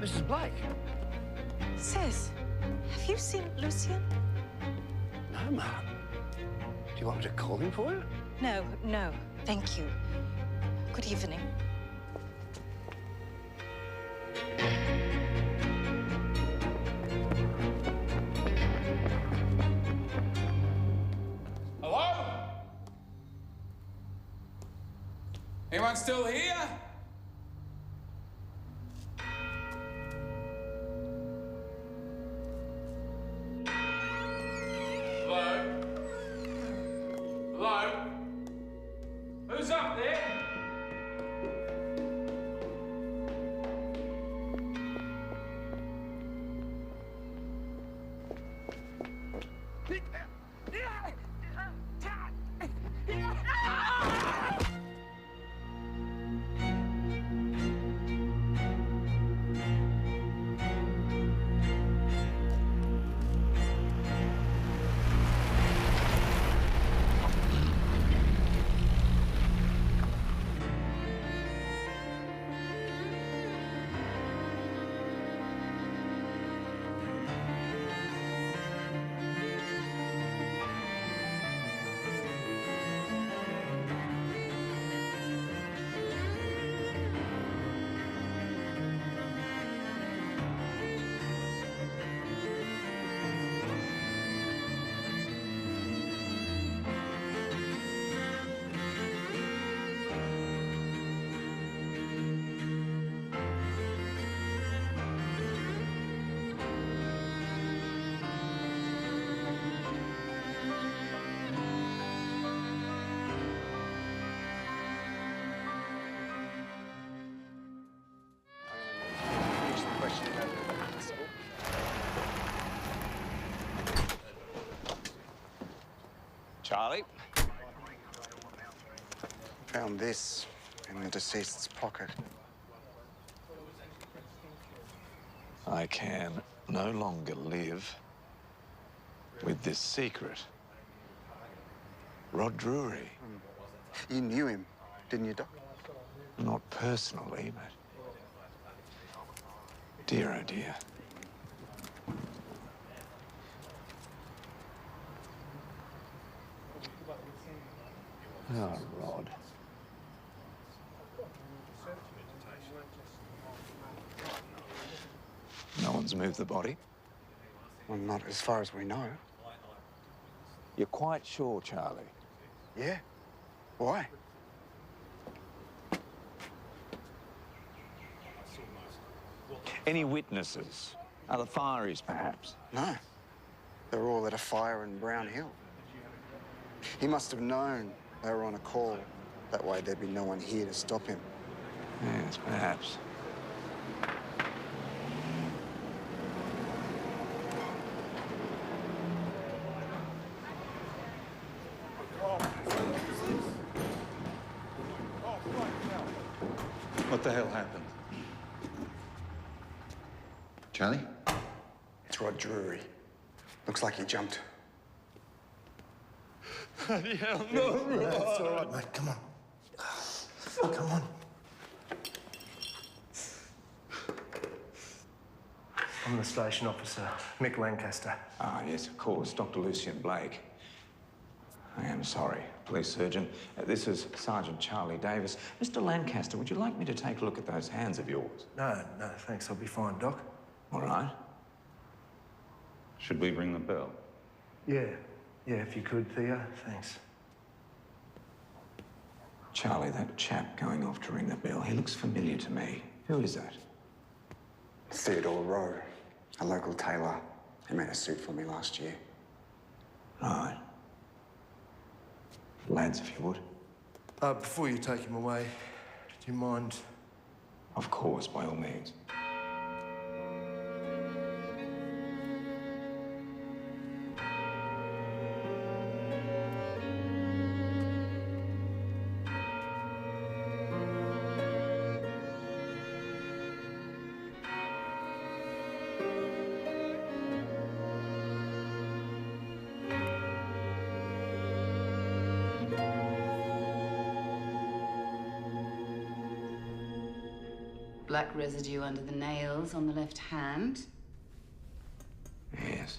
Mrs. Blake. Sis, have you seen Lucien? No, Mark. Do you want me to call him for you? No, no, thank you. Good evening. Hello? Anyone still here? Hello? Hello? Who's up there? Charlie? Found this in the deceased's pocket. I can no longer live with this secret. Rod Drury. You knew him, didn't you, Doc? Not personally, but dear, oh dear. Oh, Rod. No one's moved the body? Well, not as far as we know. You're quite sure, Charlie? Yeah. Why? Any witnesses? Other fireys, perhaps? No. They're all at a fire in Brown Hill. He must have known they were on a call. That way there'd be no one here to stop him. Yes, perhaps. What the hell happened? Charlie? It's Rod Drury. Looks like he jumped. Bloody hell, no, It's all right, mate. Come on. Come on. I'm the station officer, McLachlan. Ah, yes, of course, Dr. Lucien Blake. I am sorry, police surgeon. This is Sergeant Charlie Davis. Mr. Lancaster, would you like me to take a look at those hands of yours? No, thanks. I'll be fine, Doc. All right. Should we ring the bell? Yeah, if you could, Theo. Thanks. Charlie, that chap going off to ring the bell, he looks familiar to me. Who is that? Theodore Rowe, a local tailor. He made a suit for me last year. Right. Lads, if you would. Before you take him away, do you mind? Of course, by all means. black residue under the nails on the left hand. Yes.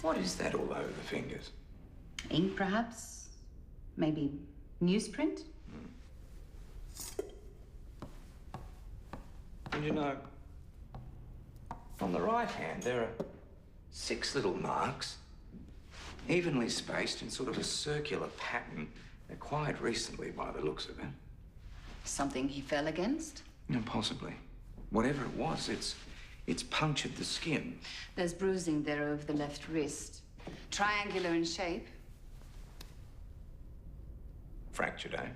What is that all over the fingers? Ink, perhaps? Maybe newsprint? And you know, on the right hand, there are 6 little marks, evenly spaced in sort of a circular pattern, acquired recently by the looks of it. Something he fell against? No, possibly. Whatever it was, it's punctured the skin. There's bruising there over the left wrist. Triangular in shape. Fractured, eh?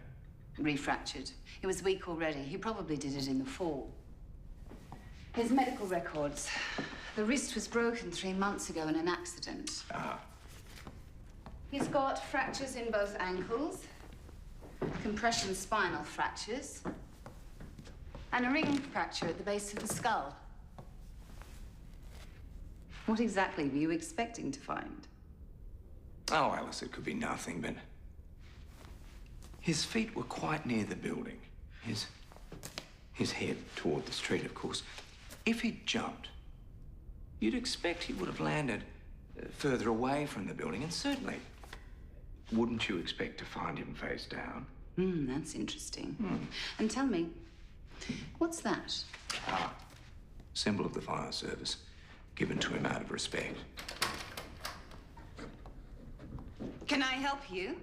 Refractured. It was weak already. He probably did it in the fall. His medical records. The wrist was broken 3 months ago in an accident. Ah. He's got fractures in both ankles, compression spinal fractures, and a ring fracture at the base of the skull. What exactly were you expecting to find? Oh, Alice, it could be nothing, but his feet were quite near the building. His head toward the street, of course. If he'd jumped, you'd expect he would have landed further away from the building, and certainly wouldn't you expect to find him face down? That's interesting. And tell me, what's that? Ah, symbol of the fire service, given to him out of respect. Can I help you?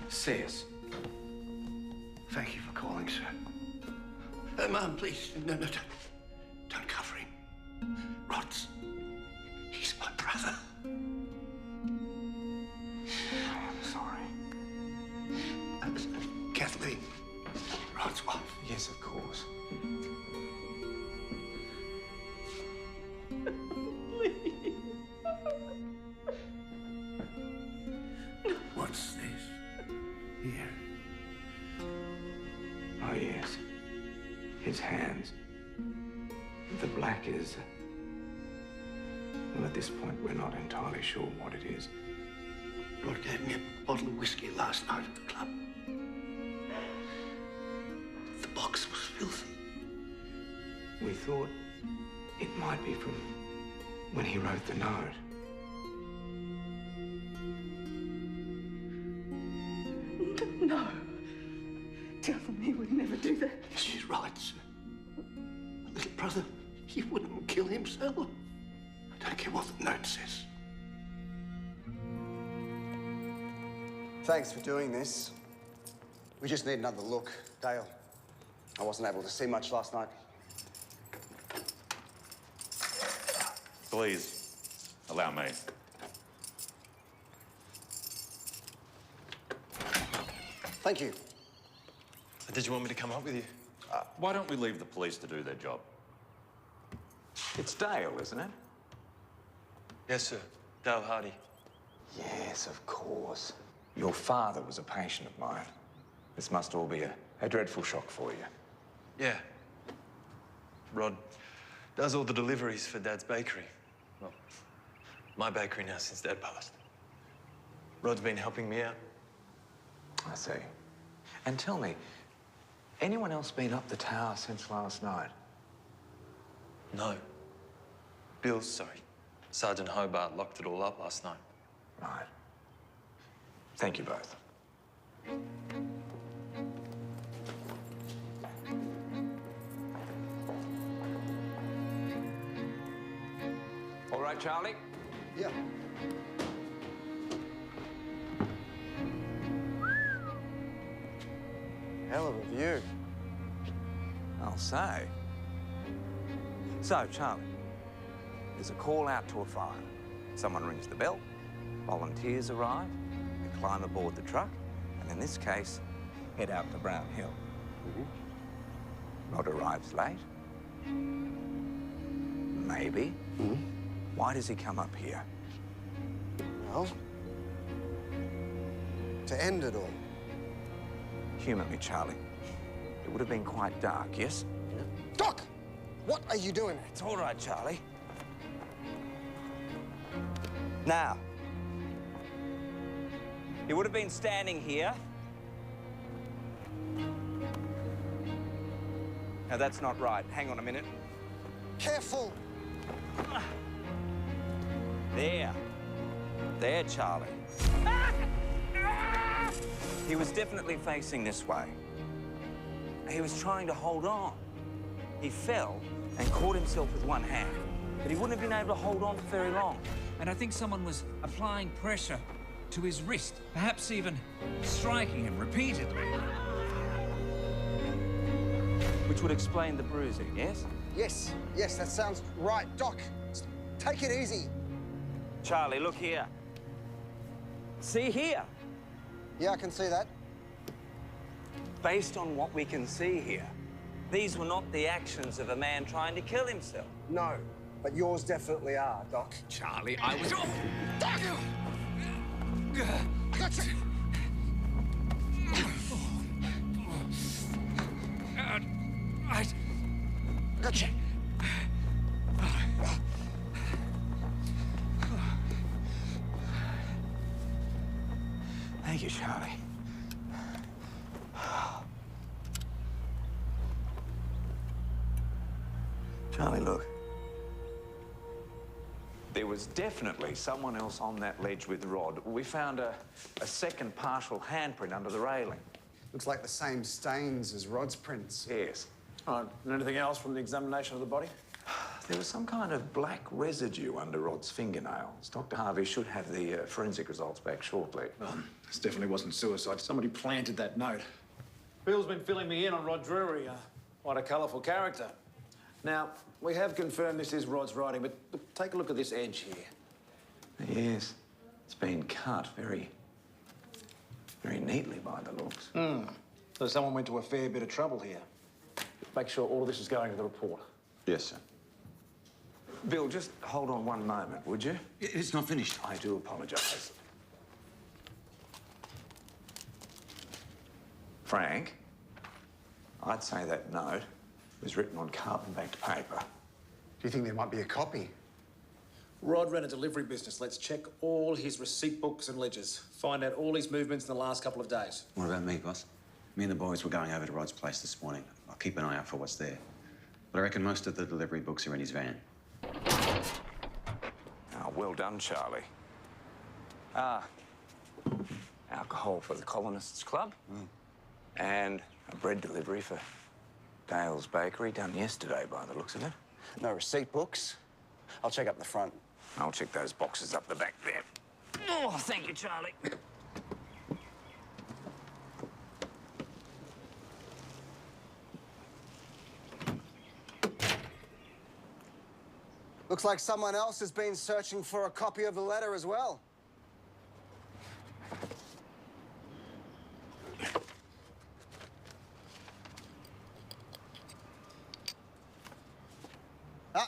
Sis. Thank you for calling, sir. Ma'am, please, no, don't cover him. Rod's, he's my brother. I'm sorry. Kathleen, Rod's wife. Yes, of course. What's this? Here. Oh, yes. His hands. The black is... Well, at this point, we're not entirely sure what it is. Rod gave me a bottle of whiskey last night at the club. The box was filthy. We thought it might be from when he wrote the note. No. Tell them he would never do that. She's right, sir. My little brother, he wouldn't kill himself. I don't care what the note says. Thanks for doing this. We just need another look. Dale, I wasn't able to see much last night. Please, allow me. Thank you. Did you want me to come up with you? Why don't we leave the police to do their job? It's Dale, isn't it? Yes, sir. Dale Hardy. Yes, of course. Your father was a patient of mine. This must all be a dreadful shock for you. Yeah. Rod does all the deliveries for Dad's bakery. Well, my bakery now since Dad passed. Rod's been helping me out. I see. And tell me, anyone else been up the tower since last night? No. Sergeant Hobart locked it all up last night. Right. Thank you both. All right, Charlie? Yeah. Hell of a view. I'll say. So, Charlie, there's a call out to a fire. Someone rings the bell, volunteers arrive, they climb aboard the truck, and in this case, head out to Brown Hill. Rod arrives late. Maybe. Why does he come up here? Well, to end it all. Humour me, Charlie. It would have been quite dark, yes? Doc! What are you doing? It's all right, Charlie. Now, he would have been standing here No, that's not right. Hang on a minute. Careful! There. There, Charlie. He was definitely facing this way. He was trying to hold on. He fell and caught himself with one hand, but he wouldn't have been able to hold on for very long. And I think someone was applying pressure to his wrist, perhaps even striking him repeatedly. Which would explain the bruising, yes? Yes, that sounds right. Doc, take it easy. Charlie, look here. See here? Yeah, I can see that. Based on what we can see here, these were not the actions of a man trying to kill himself. No, but yours definitely are, Doc. Charlie, I was... Doc! I got you! Right. Gotcha. Thank you, Charlie. Charlie, look. There was definitely someone else on that ledge with Rod. We found a second partial handprint under the railing. Looks like the same stains as Rod's prints. Yes. All right, and anything else from the examination of the body? There was some kind of black residue under Rod's fingernails. Dr. Harvey should have the forensic results back shortly. This definitely wasn't suicide. Somebody planted that note. Bill's been filling me in on Rod Drury. Quite a colourful character. Now, we have confirmed this is Rod's writing, but take a look at this edge here. Yes. It's been cut very neatly by the looks. So someone went to a fair bit of trouble here. Make sure all of this is going to the report. Yes, sir. Bill, just hold on one moment, would you? It's not finished. I do apologise. Frank, I'd say that note was written on carbon-backed paper. Do you think there might be a copy? Rod ran a delivery business. Let's check all his receipt books and ledgers. Find out all his movements in the last couple of days. What about me, boss? Me and the boys were going over to Rod's place this morning. I'll keep an eye out for what's there. But I reckon most of the delivery books are in his van. Oh, well done, Charlie. Alcohol for the Colonists Club. And a bread delivery for Dale's Bakery, done yesterday by the looks of it. No receipt books. I'll check up the front. I'll check those boxes up the back there. Oh, thank you, Charlie. Looks like someone else has been searching for a copy of the letter as well. Ah,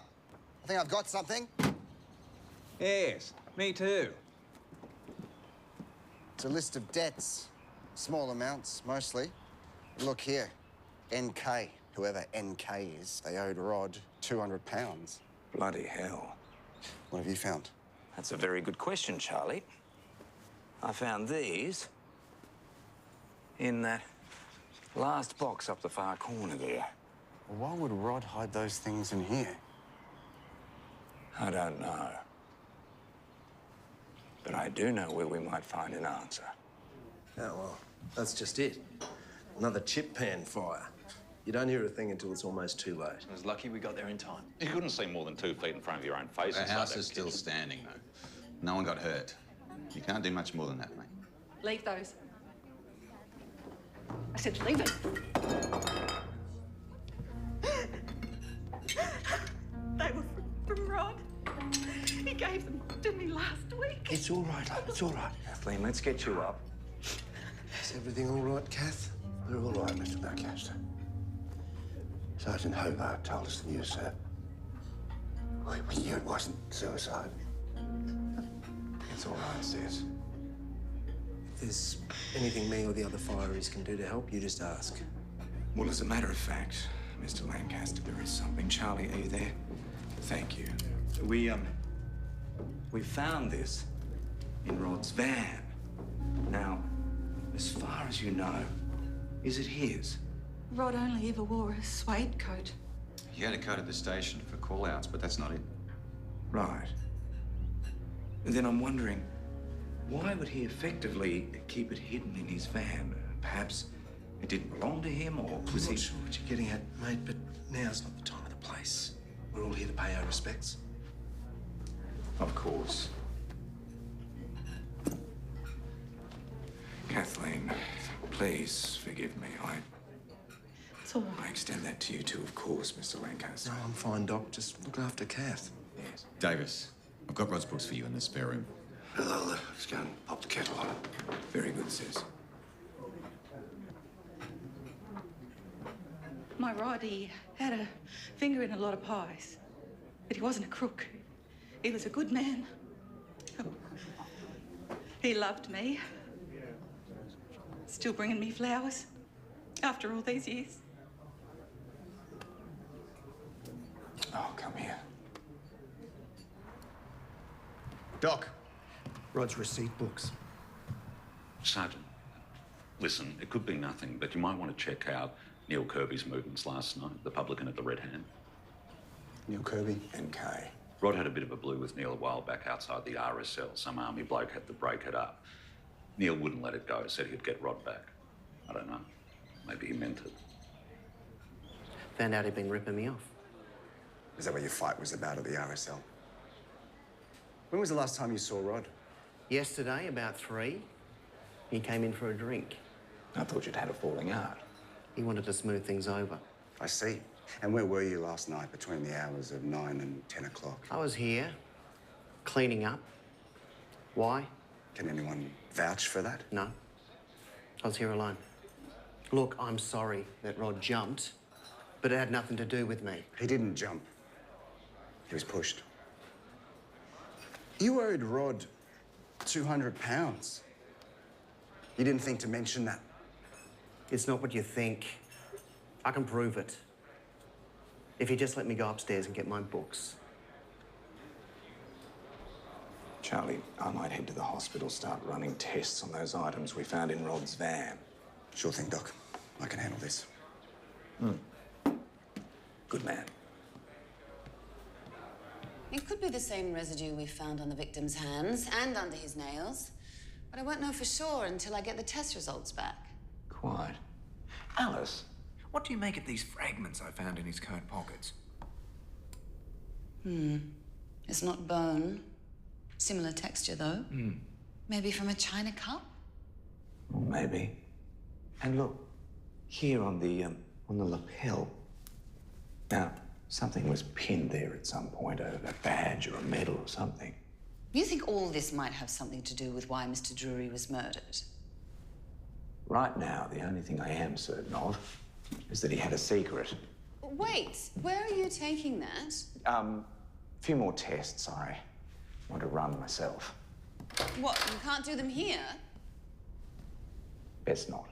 I think I've got something. Yes, me too. It's a list of debts. Small amounts, mostly. Look here, NK. Whoever NK is, they owed Rod £200. Bloody hell. What have you found? That's a very good question, Charlie. I found these in that last box up the far corner there. Why would Rod hide those things in here? I don't know. But I do know where we might find an answer. Oh, well, that's just it. Another chip pan fire. You don't hear a thing until it's almost too late. I was lucky we got there in time. You couldn't see more than 2 feet in front of your own face. The inside house that is still kitchen. standing, though. No one got hurt. You can't do much more than that, mate. Leave those. I said leave it. They were from Rod. He gave them to me last week. It's all right, love. It's all right. Kathleen, let's get you up. Is everything all right, Kath? They're all right, Mr. Lancaster. Sergeant Hobart told us the news, sir. We knew it wasn't suicide. It's all right, sis. If there's anything me or the other fireys can do to help, you just ask. Well, as a matter of fact, Mr. Lancaster, there is something. Charlie, are you there? Thank you. We found this in Rod's van. Now, as far as you know, is it his? Rod only ever wore a suede coat. He had a coat at the station for call-outs, but that's not it. Right. Then I'm wondering, why would he effectively keep it hidden in his van? Perhaps it didn't belong to him, or was I'm he... not sure what you're getting at, mate, but now's not the time or the place. We're all here to pay our respects. Of course. Kathleen, please forgive me. It's all I right. extend that to you too, of course, Mr. Lancaster. No, I'm fine, Doc. Just look after Kath. Yes. Davis, I've got Rod's books for you in the spare room. Hello, let's go and pop the kettle on. Very good, sis. My Rod, he had a finger in a lot of pies. But he wasn't a crook. He was a good man. Oh. He loved me. Still bringing me flowers after all these years. Oh, come here. Doc, Rod's receipt books. Sergeant, listen, it could be nothing, but you might want to check out Neil Kirby's movements last night, the publican at the Red Hand. Neil Kirby? NK. Rod had a bit of a blue with Neil a while back outside the RSL. Some army bloke had to break it up. Neil wouldn't let it go, said he'd get Rod back. I don't know. Maybe he meant it. Found out he'd been ripping me off. Is that what your fight was about at the RSL? When was the last time you saw Rod? Yesterday, about 3, he came in for a drink. I thought you'd had a falling out. He wanted to smooth things over. I see. And where were you last night between the hours of 9 and 10 o'clock? I was here, cleaning up. Why? Can anyone vouch for that? No. I was here alone. Look, I'm sorry that Rod jumped, but it had nothing to do with me. He didn't jump. He was pushed. You owed Rod £200. You didn't think to mention that? It's not what you think. I can prove it. If you just let me go upstairs and get my books. Charlie, I might head to the hospital, start running tests on those items we found in Rod's van. Sure thing, Doc. I can handle this. Good man. It could be the same residue we found on the victim's hands and under his nails. But I won't know for sure until I get the test results back. Quite. Alice, what do you make of these fragments I found in his coat pockets? It's not bone. Similar texture, though. Maybe from a china cup? Well, maybe. And look, here on the lapel. Now, something was pinned there at some point, a badge or a medal or something. You think all this might have something to do with why Mr. Drury was murdered? Right now, the only thing I am certain of is that he had a secret. Wait, where are you taking that? A few more tests I want to run myself. What, you can't do them here? Best not.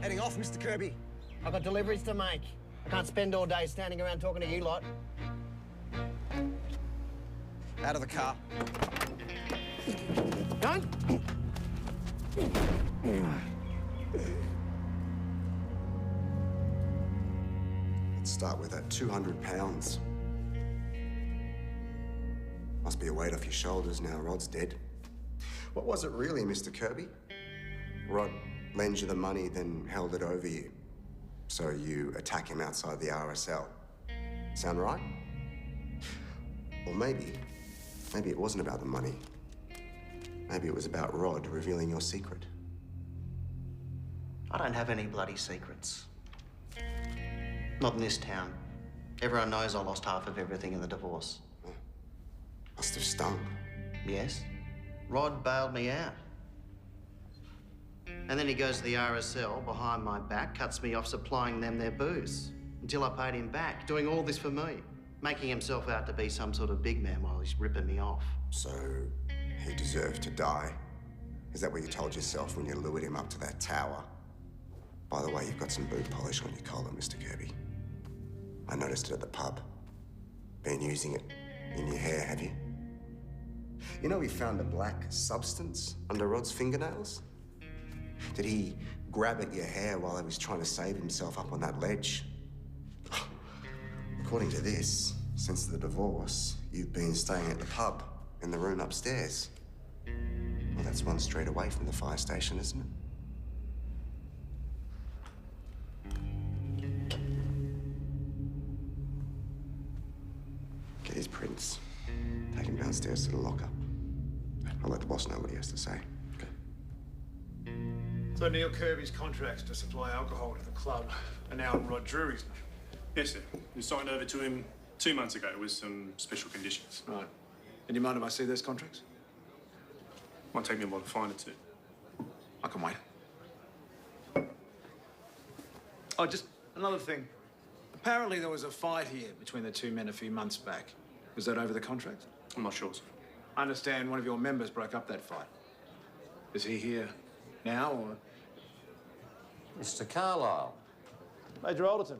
Heading off, Mr. Kirby. I've got deliveries to make. I can't spend all day standing around talking to you lot. Out of the car. Don't! Let's start with that £200. Must be a weight off your shoulders now Rod's dead. What was it really, Mr. Kirby? Rod lends you the money, then held it over you. So you attack him outside the RSL. Sound right? Or maybe it wasn't about the money. Maybe it was about Rod revealing your secret. I don't have any bloody secrets. Not in this town. Everyone knows I lost half of everything in the divorce. Must have stung. Yes. Rod bailed me out. And then he goes to the RSL behind my back, cuts me off supplying them their booze until I paid him back, doing all this for me, making himself out to be some sort of big man while he's ripping me off. So he deserved to die. Is that what you told yourself when you lured him up to that tower? By the way, you've got some boot polish on your collar, Mr. Kirby. I noticed it at the pub. Been using it in your hair, have you? You know we found a black substance under Rod's fingernails? Did he grab at your hair while he was trying to save himself up on that ledge? According to this, since the divorce, you've been staying at the pub in the room upstairs. Well, that's one street away from the fire station, isn't it? Get his prints. Take him downstairs to the locker. I'll let the boss know what he has to say. Okay. So Neil Kirby's contracts to supply alcohol to the club are now in Rod Drury's name? Yes, sir. We signed over to him 2 months ago with some special conditions. Right. And do you mind if I see those contracts? Might take me a while to find it, too. I can wait. Oh, just another thing. Apparently there was a fight here between the two men a few months back. Was that over the contract? I'm not sure, sir. I understand one of your members broke up that fight. Is he here now, or...? Mr. Carlyle. Major Alderton.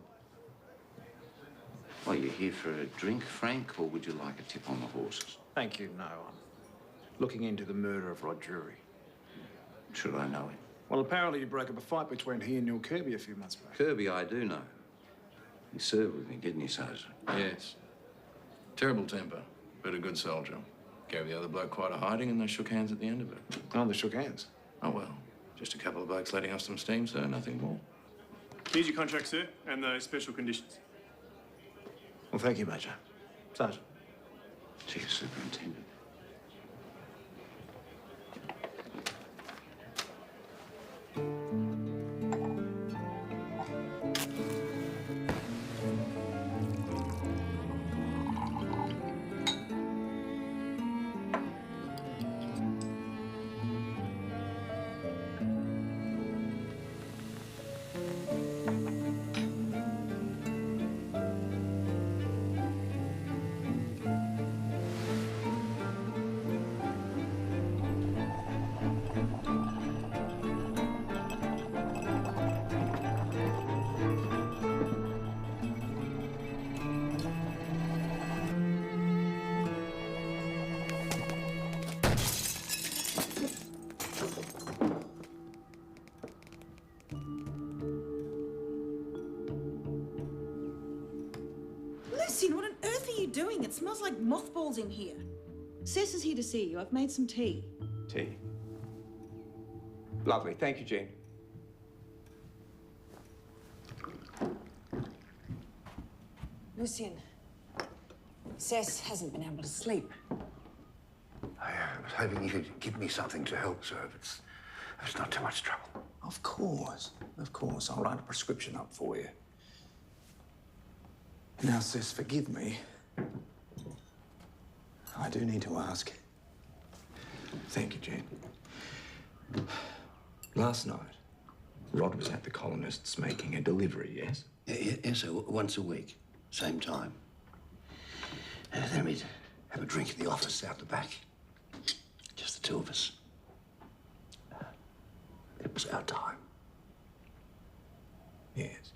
Well, you here for a drink, Frank, or would you like a tip on the horses? Thank you, no. I'm looking into the murder of Rod Drury. Should I know him? Well, apparently you broke up a fight between he and Neil Kirby a few months back. Kirby, I do know. He served with me, didn't he, Sergeant? Yes. Terrible temper, but a good soldier. Gave the other bloke quite a hiding and they shook hands at the end of it. Oh, they shook hands? Oh, well. Just a couple of blokes letting off some steam, sir, nothing more. Here's your contract, sir, and the special conditions. Well, thank you, Major. Sergeant. Chief Superintendent. Lucian, what on earth are you doing? It smells like mothballs in here. Cec is here to see you. I've made some tea. Tea. Lovely. Thank you, Jean. Lucian, Cec hasn't been able to sleep. I was hoping you could give me something to help, sir, if it's not too much trouble. Of course. Of course. I'll write a prescription up for you. Now, sis, forgive me. I do need to ask. Thank you, Jane. Last night, Rod was at the colonists making a delivery, yes? Yes, sir. Once a week, same time. And then we'd have a drink in the office out the back. Just the two of us. It was our time. Yes.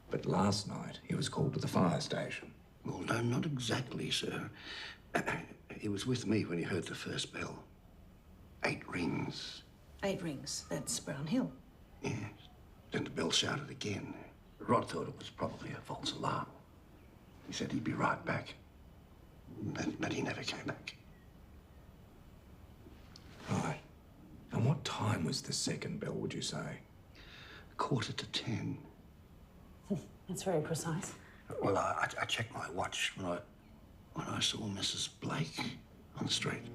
But last night, he was called to the fire station. Well, no, not exactly, sir. He was with me when he heard the first bell. 8 rings. 8 rings. That's Brown Hill. Yes. Then the bell shouted again. Rod thought it was probably a false alarm. He said he'd be right back. But he never came back. Right. And what time was the second bell, would you say? 9:45. That's very precise. Well, I checked my watch when I saw Mrs. Blake on the street.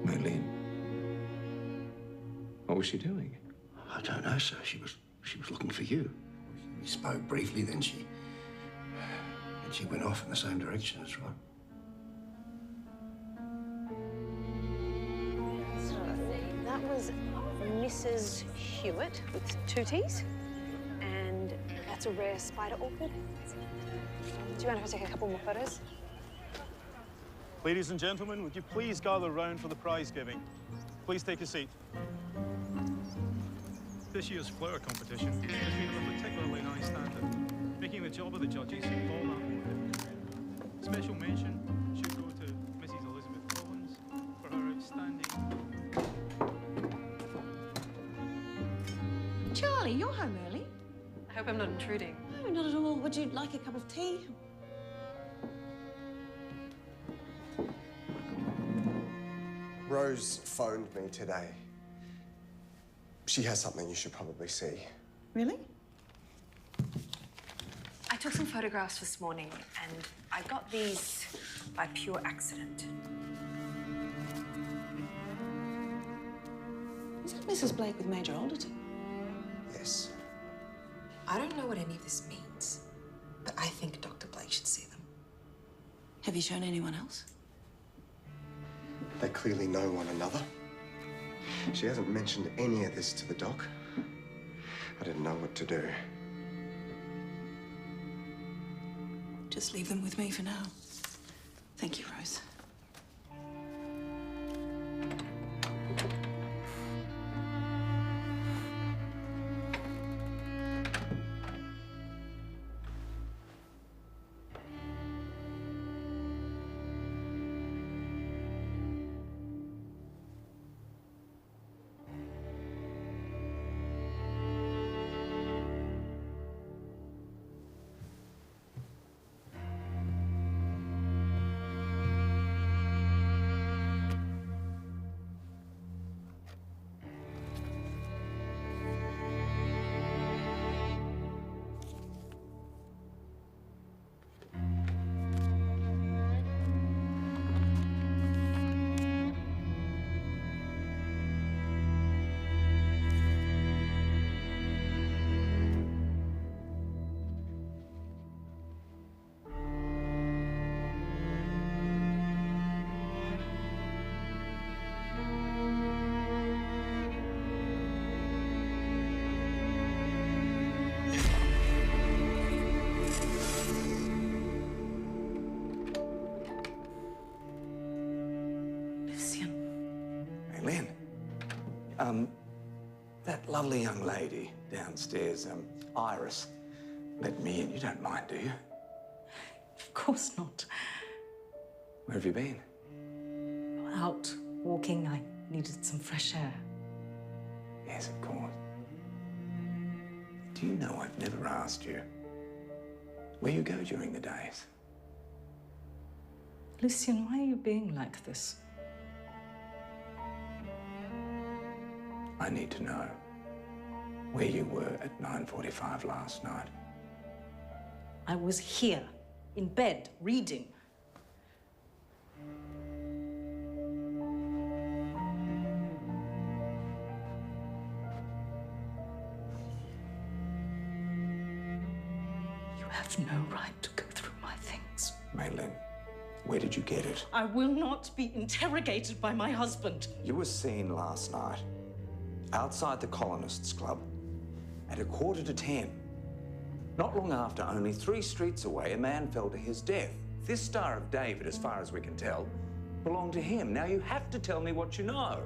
Mei Lin. What was she doing? I don't know, sir. She was looking for you. We spoke briefly, then she went off in the same direction as Rod. So that was Mrs. Hewitt with 2 T's. And that's a rare spider orchid. Do you mind if I take a couple more photos? Ladies and gentlemen, would you please gather round for the prize giving? Please take a seat. this year's flower competition has been of a particularly high standard, making the job of the judges all that more difficult. Special mention should go to Mrs. Elizabeth Collins for her outstanding... Charlie, you're home early. I hope I'm not intruding. No, not at all. Would you like a cup of tea? Rose phoned me today. She has something you should probably see. Really? I took some photographs this morning, and I got these by pure accident. Is that Mrs. Blake with Major Alderton? Yes. I don't know what any of this means, but I think Dr. Blake should see them. Have you shown anyone else? They clearly know one another. She hasn't mentioned any of this to the doc. I didn't know what to do. Just leave them with me for now. Thank you, Rose. Lin, that lovely young lady downstairs, Iris, let me in. You don't mind, do you? Of course not. Where have you been? Out walking. I needed some fresh air. Yes, of course. Do you know I've never asked you where you go during the days? Lucien, why are you being like this? I need to know where you were at 9:45 last night. I was here, in bed, reading. You have no right to go through my things. Mei Lin, where did you get it? I will not be interrogated by my husband. You were seen last night outside the Colonists Club at 9:45. Not long after, only 3 streets away, a man fell to his death. This Star of David, as far as we can tell, belonged to him. Now you have to tell me what you know.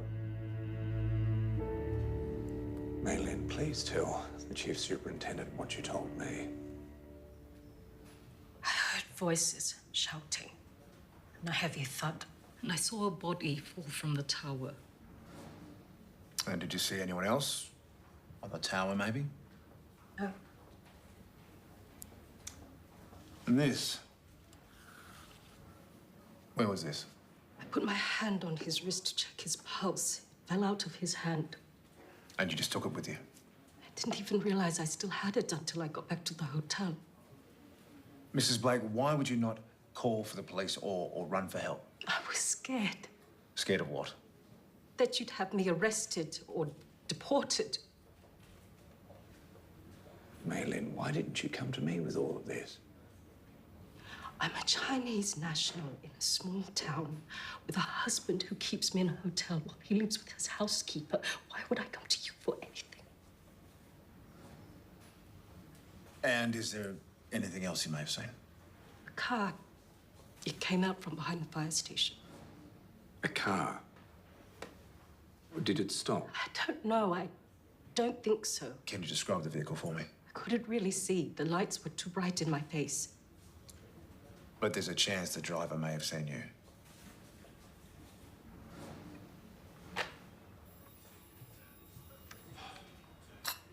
Mei Lin, please tell the Chief Superintendent what you told me. I heard voices shouting and a heavy thud, and I saw a body fall from the tower. And did you see anyone else? On the tower, maybe? No. And this? Where was this? I put my hand on his wrist to check his pulse. It fell out of his hand. And you just took it with you? I didn't even realize I still had it until I got back to the hotel. Mrs. Blake, why would you not call for the police or run for help? I was scared Scared of what? that you'd have me arrested or deported. Mei Lin, why didn't you come to me with all of this? I'm a Chinese national in a small town with a husband who keeps me in a hotel while he lives with his housekeeper. Why would I come to you for anything? And is there anything else you may have seen? A car. It came out from behind the fire station. A car? Did it stop? I don't know. I don't think so. Can you describe the vehicle for me? I couldn't really see. The lights were too bright in my face. But there's a chance the driver may have seen you.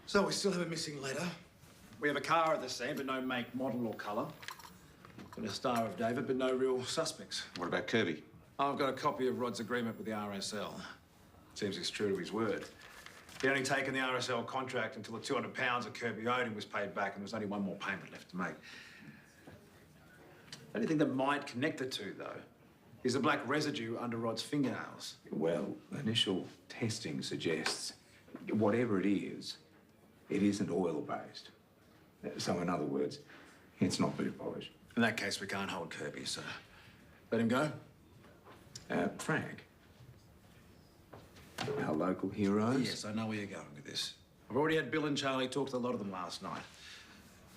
So we still have a missing letter. We have a car at the scene, but no make, model or colour. Got a Star of David, but no real suspects. What about Kirby? I've got a copy of Rod's agreement with the RSL. Seems he's true to his word. He'd only taken the RSL contract until the £200 that Kirby owed him was paid back, and there was only one more payment left to make. The only thing that might connect the two, though, is the black residue under Rod's fingernails. Well, initial testing suggests whatever it isn't oil-based. So, in other words, it's not boot polish. In that case, we can't hold Kirby, so let him go. Frank, our local heroes? Yes, I know where you're going with this. I've already had Bill and Charlie talk to a lot of them last night.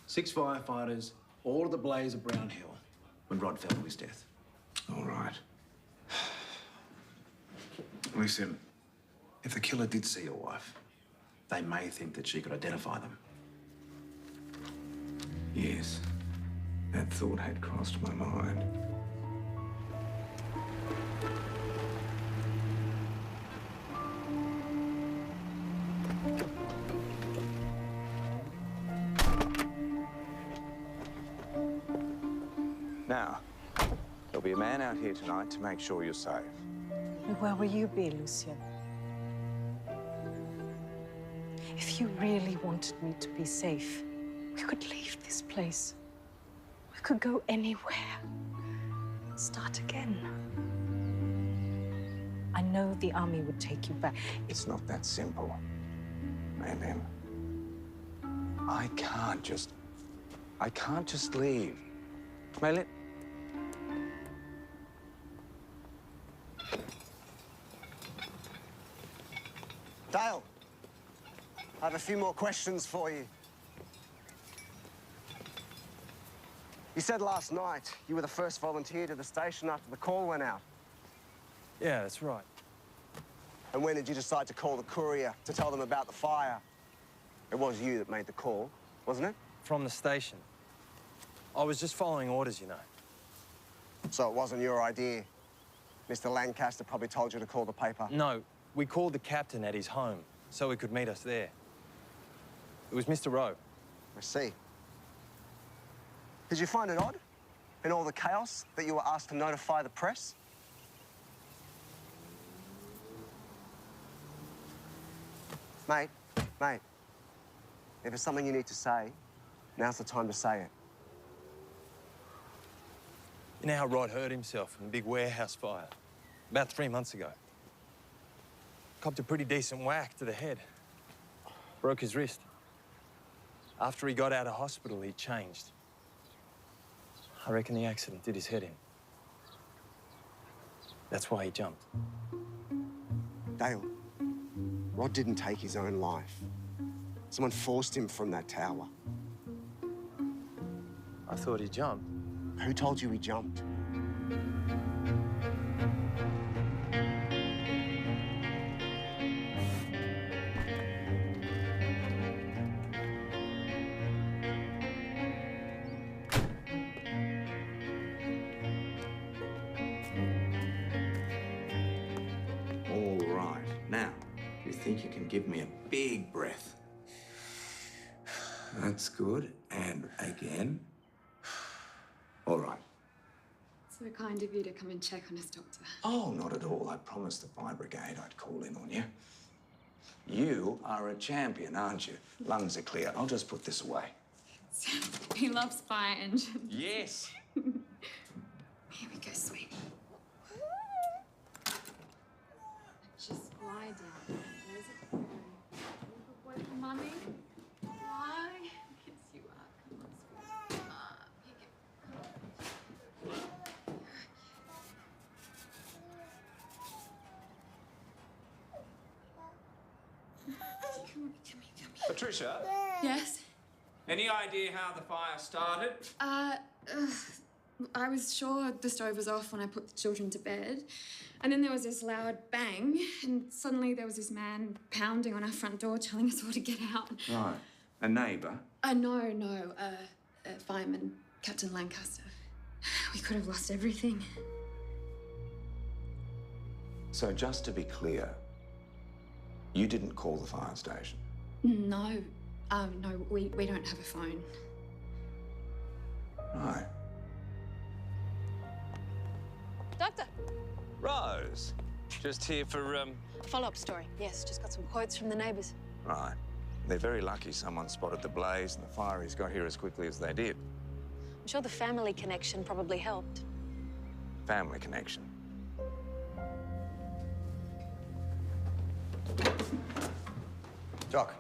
6 firefighters, all at the blaze of Brown Hill, when Rod fell to his death. All right. Listen, if the killer did see your wife, they may think that she could identify them. Yes, that thought had crossed my mind. Now, there'll be a man out here tonight to make sure you're safe. And where will you be, Lucien? If you really wanted me to be safe, we could leave this place. We could go anywhere. Start again. I know the army would take you back. It's not that simple, Mei Lin. I can't just leave. Mei Lin. Dale, I have a few more questions for you. You said last night you were the first volunteer to the station after the call went out. Yeah, that's right. And when did you decide to call the courier to tell them about the fire? It was you that made the call, wasn't it? From the station. I was just following orders, you know. So it wasn't your idea? Mr. Lancaster probably told you to call the paper? No, we called the captain at his home so he could meet us there. It was Mr. Rowe. I see. Did you find it odd, in all the chaos, that you were asked to notify the press? Mate, if there's something you need to say, now's the time to say it. You know how Rod hurt himself in the big warehouse fire about 3 months ago? Copped a pretty decent whack to the head. Broke his wrist. After he got out of hospital, he changed. I reckon the accident did his head in. That's why he jumped. Dale, Rod didn't take his own life. Someone forced him from that tower. I thought he jumped. Who told you he jumped? All right. Now, you think you can give me a big breath? That's good. And again. All right. So kind of you to come and check on us, Doctor. Oh, not at all. I promised the fire brigade I'd call in on you. You are a champion, aren't you? Lungs are clear. I'll just put this away. He loves fire engines. Yes. Here we go, sweet. Just lie down. There's a good boy for Mummy. Lie. Kiss you up. Come on, sweet. Here you go. Come here. Patricia? Yes? Any idea how the fire started? I was sure the stove was off when I put the children to bed. And then there was this loud bang, and suddenly there was this man pounding on our front door telling us all to get out. Right. A neighbour? No, fireman, Captain Lancaster. We could have lost everything. So just to be clear, you didn't call the fire station? No, we don't have a phone. Right. Doctor. Rose, just here for, Follow-up story. Yes, just got some quotes from the neighbours. Right. They're very lucky someone spotted the blaze and the fireys got here as quickly as they did. I'm sure the family connection probably helped. Family connection. Doc,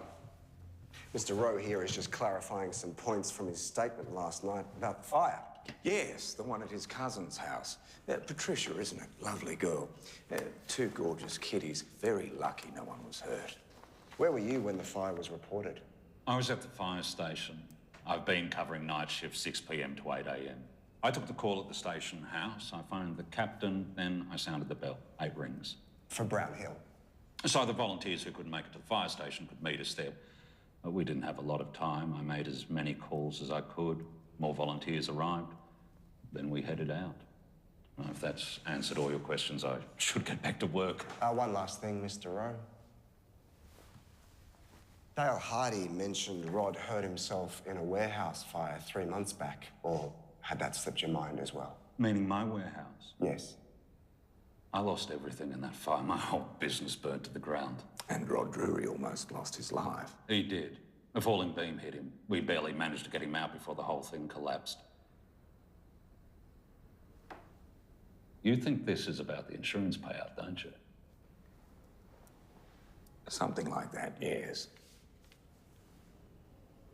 Mr. Rowe here is just clarifying some points from his statement last night about the fire. Yes, the one at his cousin's house. Patricia, isn't it? Lovely girl. Two gorgeous kiddies. Very lucky no one was hurt. Where were you when the fire was reported? I was at the fire station. I've been covering night shift 6 p.m. to 8 a.m. I took the call at the station house. I phoned the captain, then I sounded the bell. 8 rings. For Brown Hill? So the volunteers who couldn't make it to the fire station could meet us there. But we didn't have a lot of time. I made as many calls as I could. More volunteers arrived. Then we headed out. Well, if that's answered all your questions, I should get back to work. One last thing, Mr. Rowe. Dale Hardy mentioned Rod hurt himself in a warehouse fire 3 months back, or had that slipped your mind as well? Meaning my warehouse? Yes. I lost everything in that fire. My whole business burned to the ground. And Rod Drury almost lost his life. He did. A falling beam hit him. We barely managed to get him out before the whole thing collapsed. You think this is about the insurance payout, don't you? Something like that, yes.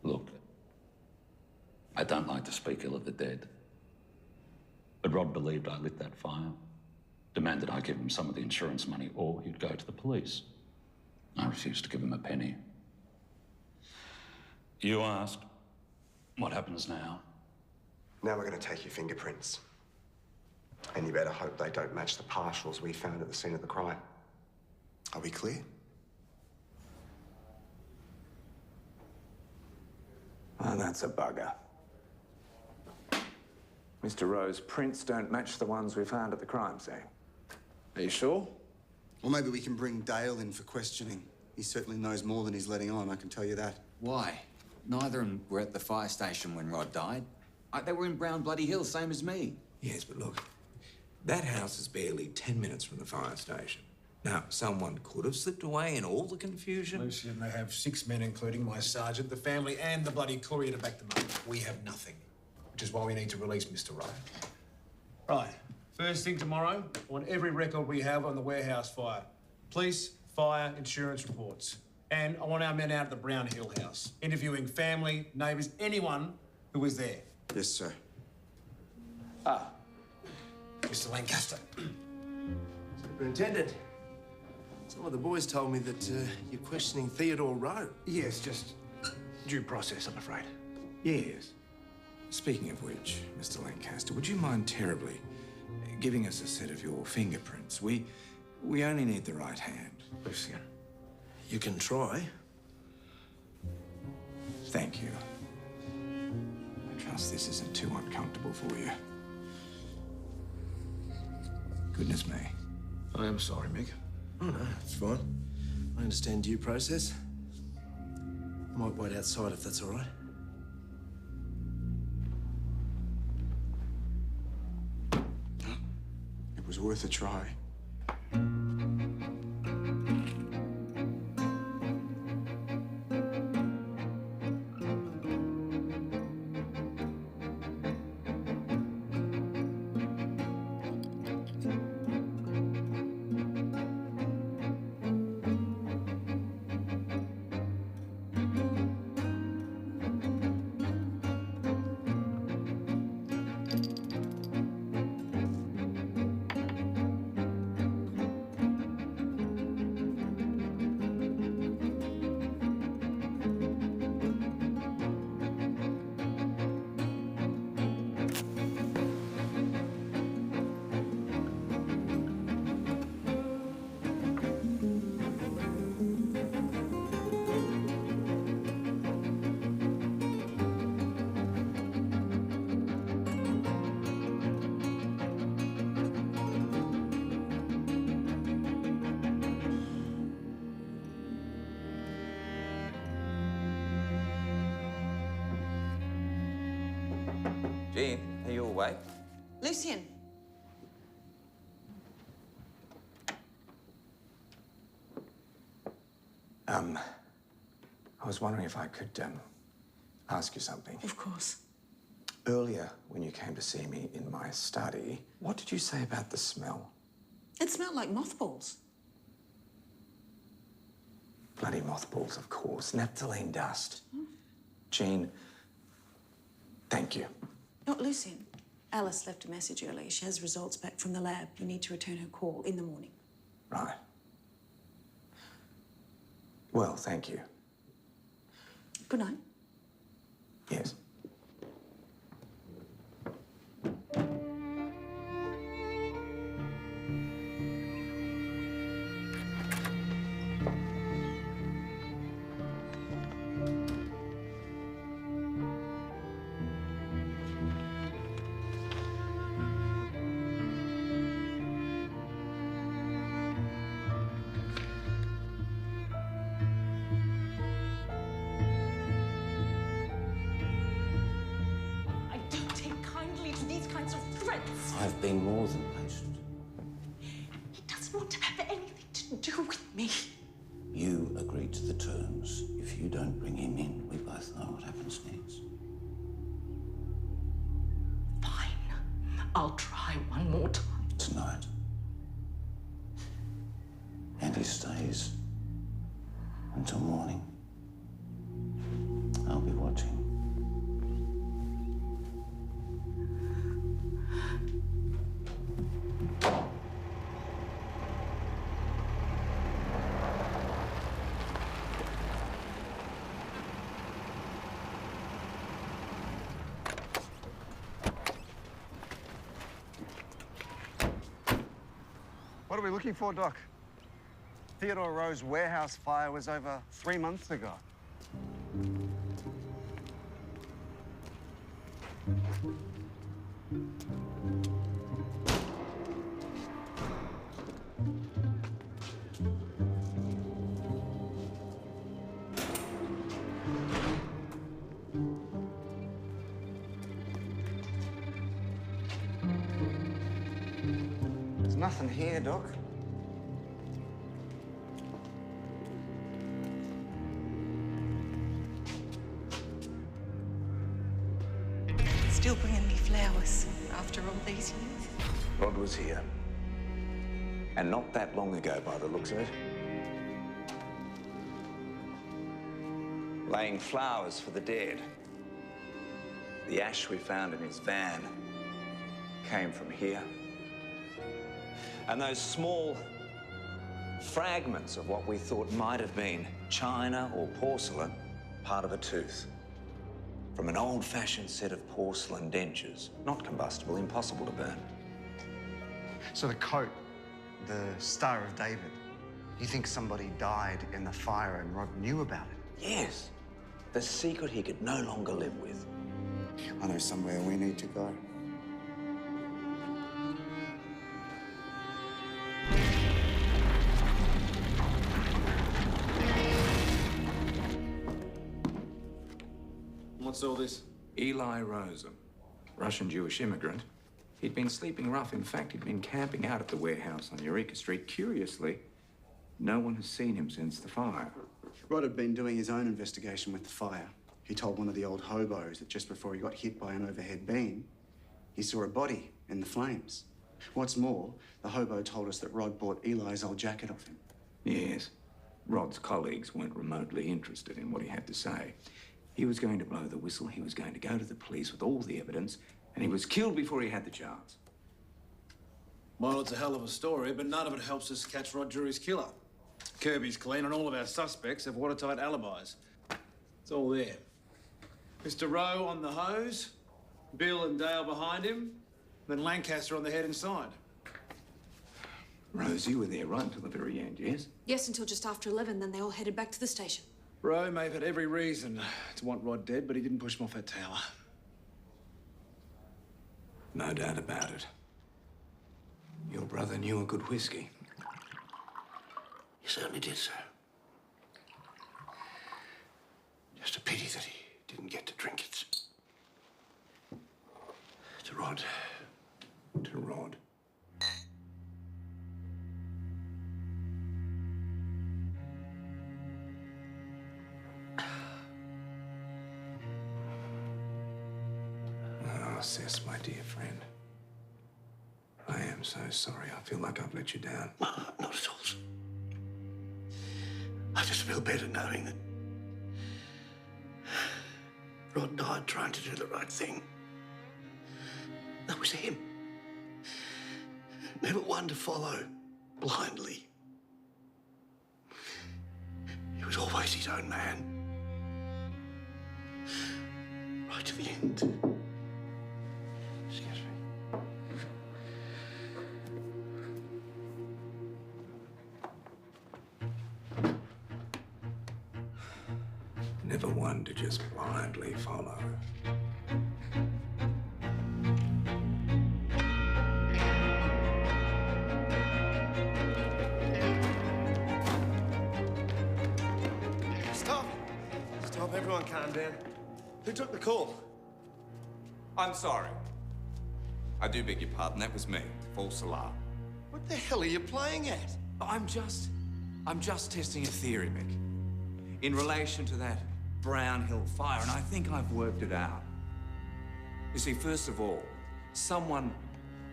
Look, I don't like to speak ill of the dead. But Rod believed I lit that fire, demanded I give him some of the insurance money or he'd go to the police. I refused to give him a penny. You asked, what happens now? Now we're going to take your fingerprints. And you better hope they don't match the partials we found at the scene of the crime. Are we clear? Oh, that's a bugger. Mr. Rowe's prints don't match the ones we found at the crime scene. Are you sure? Or maybe we can bring Dale in for questioning. He certainly knows more than he's letting on, I can tell you that. Why? Neither of them were at the fire station when Rod died. They were in Brown Bloody Hill, same as me. Yes, but look, that house is barely 10 minutes from the fire station. Now, someone could have slipped away in all the confusion. Lucian, they have 6 men, including my sergeant, the family, and the bloody courier to back them up. We have nothing, which is why we need to release Mr. Rowe. Right. First thing tomorrow, I want every record we have on the warehouse fire. Police, fire, insurance reports. And I want our men out at the Brown Hill house, interviewing family, neighbours, anyone who was there. Yes, sir. Mr. Lancaster. Superintendent, some of the boys told me that you're questioning Theodore Rowe. Yes, just due process, I'm afraid. Yes. Speaking of which, Mr. Lancaster, would you mind terribly giving us a set of your fingerprints? We only need the right hand. Lucian, you can try. Thank you. I trust this isn't too uncomfortable for you. Goodness me. I am sorry, Mick. Oh, no, it's fine. I understand due process. I might wait outside if that's all right. It was worth a try. Jean, are you awake? Lucien. I was wondering if I could, ask you something. Of course. Earlier, when you came to see me in my study, what did you say about the smell? It smelled like mothballs. Bloody mothballs, of course. Naphthalene dust. Jean, thank you. Oh, Lucien, Alice left a message earlier. She has results back from the lab. You need to return her call in the morning. Right. Well, thank you. Good night. Yes. I've been more than patient. He doesn't want to have anything to do with me. You agreed to the terms. If you don't bring him in, we both know what happens next. Fine. I'll try one more time. Tonight. And he stays until morning. I'll be watching. What are we looking for, Doc? Theodore Rowe's warehouse fire was over 3 months ago. There's nothing here, Doc. Still bringing me flowers after all these years. Rod was here. And not that long ago, by the looks of it. Laying flowers for the dead. The ash we found in his van came from here. And those small fragments of what we thought might have been china or porcelain, part of a tooth. From an old-fashioned set of porcelain dentures. Not combustible, impossible to burn. So the coat, the Star of David, you think somebody died in the fire and Rod knew about it? Yes. The secret he could no longer live with. I know somewhere we need to go. What's all this? Eli Rosen, Russian-Jewish immigrant. He'd been sleeping rough. In fact, he'd been camping out at the warehouse on Eureka Street. Curiously, no one has seen him since the fire. Rod had been doing his own investigation with the fire. He told one of the old hobos that just before he got hit by an overhead beam, he saw a body in the flames. What's more, the hobo told us that Rod bought Eli's old jacket off him. Yes. Rod's colleagues weren't remotely interested in what he had to say. He was going to blow the whistle, he was going to go to the police with all the evidence, and he was killed before he had the chance. Well, it's a hell of a story, but none of it helps us catch Rod Drury's killer. Kirby's clean, and all of our suspects have watertight alibis. It's all there. Mr. Rowe on the hose, Bill and Dale behind him, then Lancaster on the head inside. Rose, you were there right until the very end, yes? Yes, until just after 11, then they all headed back to the station. Rowe may have had every reason to want Rod dead, but he didn't push him off that tower. No doubt about it. Your brother knew a good whiskey. He certainly did, sir. Just a pity that he didn't get to drink it. Rod. To Rod. Oh, Sis, my dear friend. I am so sorry. I feel like I've let you down. Not at all. I just feel better knowing that Rod died trying to do the right thing. That was him. Never one to follow blindly. He was always his own man. Right to the end. Excuse me. Never one to just blindly follow. Stop! Stop, everyone calm down. Who took the call? I'm sorry. I do beg your pardon. That was me. False alarm. What the hell are you playing at? I'm just testing a theory, Mick. In relation to that Brown Hill fire, and I think I've worked it out. You see, first of all, someone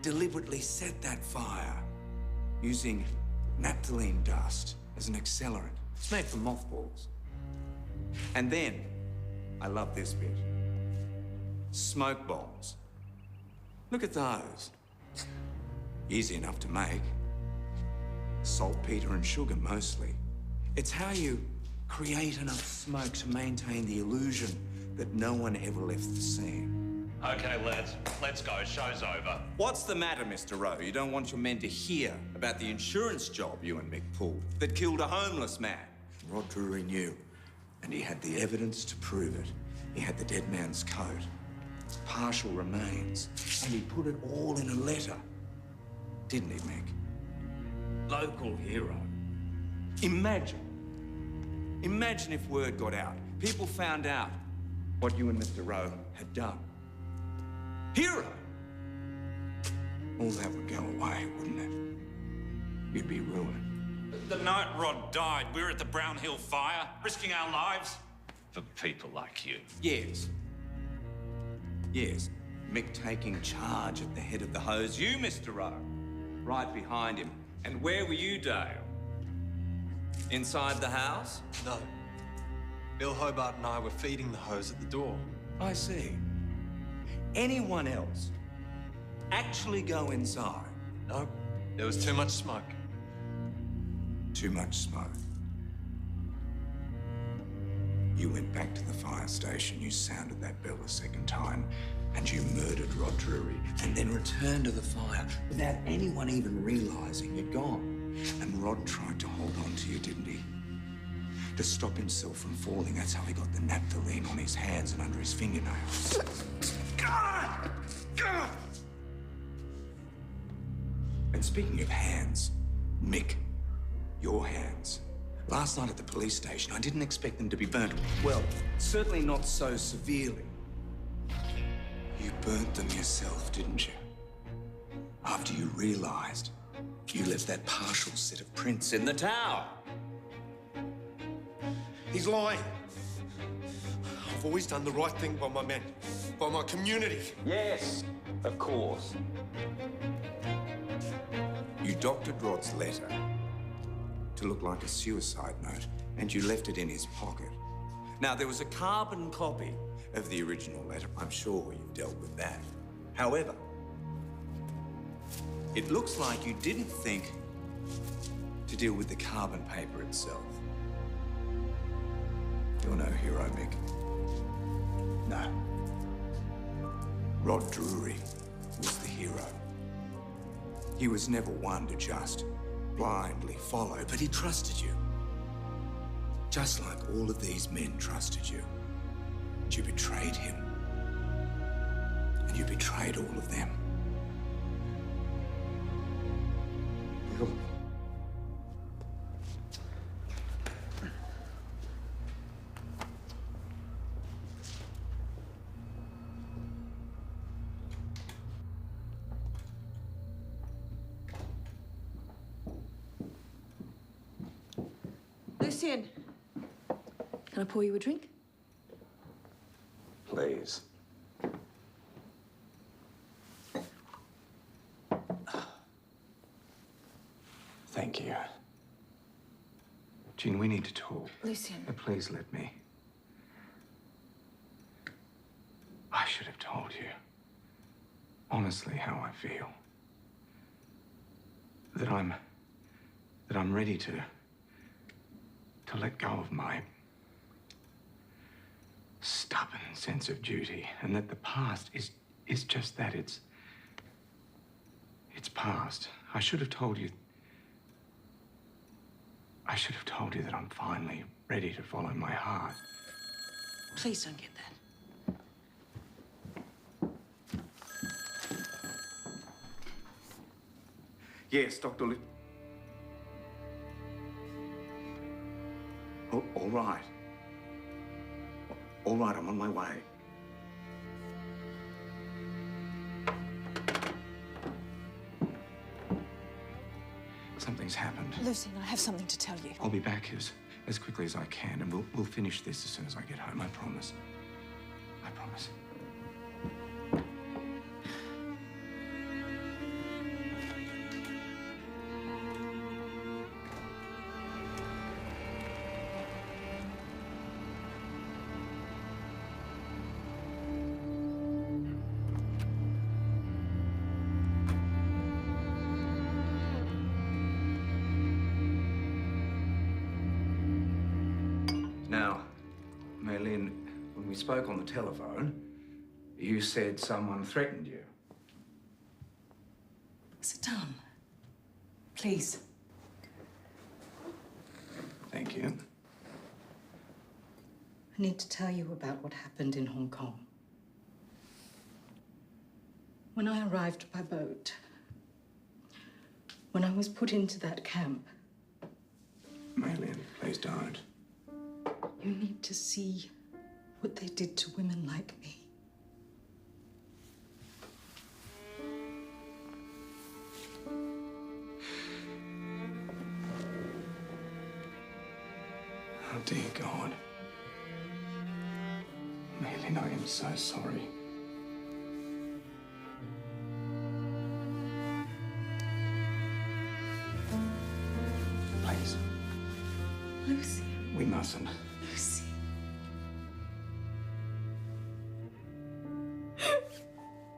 deliberately set that fire using naphthalene dust as an accelerant. It's made from mothballs. And then, I love this bit, smoke bombs. Look at those. Easy enough to make. Saltpeter and sugar, mostly. It's how you create enough smoke to maintain the illusion that no one ever left the scene. Okay, lads, let's go. Show's over. What's the matter, Mr. Rowe? You don't want your men to hear about the insurance job you and Mick pulled that killed a homeless man? Rod Drury knew, and he had the evidence to prove it. He had the dead man's coat, partial remains, and he put it all in a letter. Didn't he, Mick? Local hero. Imagine if word got out. People found out what you and Mr. Rowe had done. Hero! All that would go away, wouldn't it? You'd be ruined. The night Rod died, we were at the Brown Hill fire, risking our lives for people like you. Yes. Yes. Mick taking charge at the head of the hose. You, Mr. Rowe, right behind him. And where were you, Dale? Inside the house? No. Bill Hobart and I were feeding the hose at the door. I see. Anyone else actually go inside? No. There was too much smoke. Too much smoke. You went back to the fire station, you sounded that bell a second time, and you murdered Rod Drury, and then returned to the fire without anyone even realizing you'd gone. And Rod tried to hold on to you, didn't he? To stop himself from falling. That's how he got the naphthalene on his hands and under his fingernails. God! God! And speaking of hands, Mick, your hands. Last night at the police station, I didn't expect them to be burnt. Well, certainly not so severely. You burnt them yourself, didn't you? After you realized you left that partial set of prints in the tower. He's lying. I've always done the right thing by my men, by my community. Yes, of course. You doctored Rod's letter to look like a suicide note, and you left it in his pocket. Now, there was a carbon copy of the original letter. I'm sure you've dealt with that. However, it looks like you didn't think to deal with the carbon paper itself. You're no hero, Mick. No. Rod Drury was the hero. He was never one to just blindly follow, but he trusted you. Just like all of these men trusted you. And you betrayed him. And you betrayed all of them. Lucien, can I pour you a drink? Please. Thank you. Jean, we need to talk. Lucien. Please let me. I should have told you, honestly, how I feel. That I'm ready to let go of my stubborn sense of duty, and that the past is just that. It's past. I should have told you that I'm finally ready to follow my heart. Please don't get that. Yes, Dr. All right. All right, I'm on my way. Something's happened. Lucien, I have something to tell you. I'll be back as quickly as I can, and we'll finish this as soon as I get home. I promise. I promise. Now, Mei Lin, when we spoke on the telephone, you said someone threatened you. Sit down. Please. Thank you. I need to tell you about what happened in Hong Kong. When I arrived by boat, when I was put into that camp. Mei Lin, please don't. You need to see what they did to women like me. Oh, dear God. Mei Lin, I am so sorry. Please. Lucy. We mustn't. Lucy.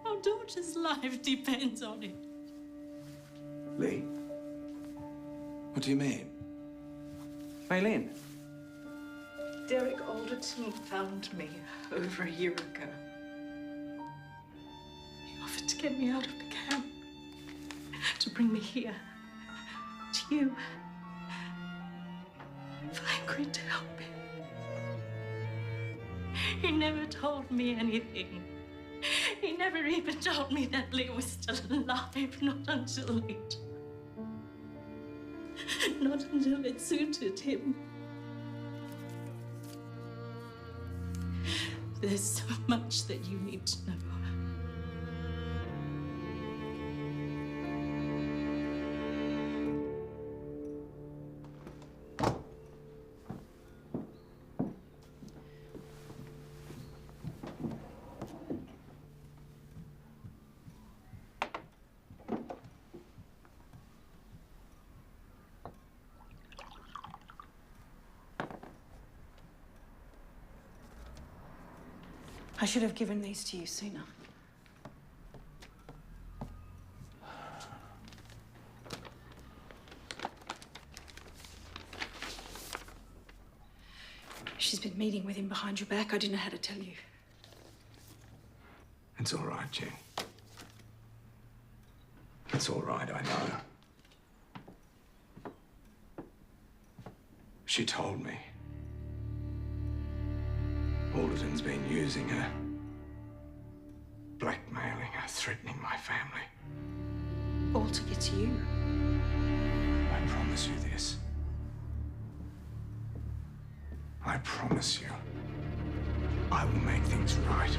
Our daughter's life depends on it. Lee? What do you mean? Mei Lin? Derek Alderton found me over a year ago. He offered to get me out of the camp, to bring me here, to you. If I agreed to help him. He never told me anything. He never even told me that Lee was still alive, not until later. Not until it suited him. There's so much that you need to know. I should have given these to you sooner. She's been meeting with him behind your back. I didn't know how to tell you. It's all right, Jen. It's all right, I know. She told me. Alderton's been using her, blackmailing her, threatening my family. All to get to you. I promise you this. I promise you, I will make things right.